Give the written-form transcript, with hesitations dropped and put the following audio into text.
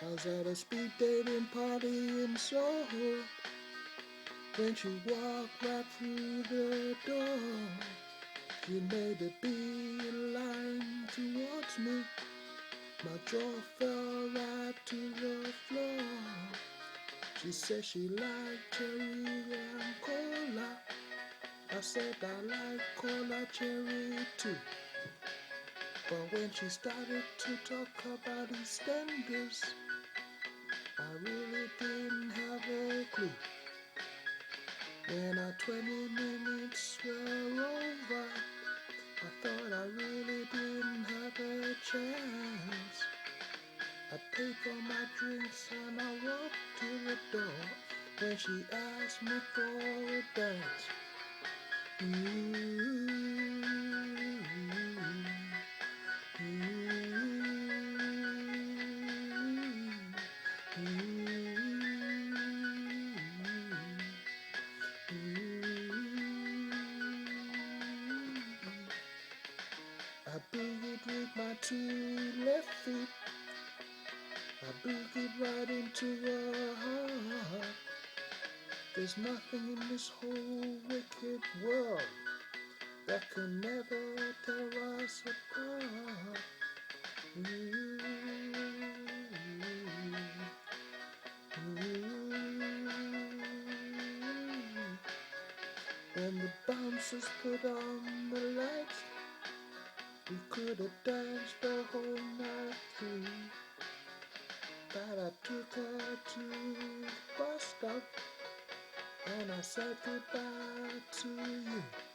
I was at a speed dating party in Soho when she walked right through the door. She made a beeline towards me. My jaw fell right to the floor. She said she liked cherry and cola. I said I like cola cherry too. But when she started to talk about EastEnders, I really didn't have a clue. When our 20 minutes were over, I thought I really didn't have a chance. I paid for my drinks and I walked to the door when she asked me for a dance. I boogied with my two left feet. I boogied right into her heart. There's nothing in this whole wicked world that can never tear us apart. When the bouncers put on the lights, we could have danced the whole night through. But I took her to the bus stop and I said goodbye to you.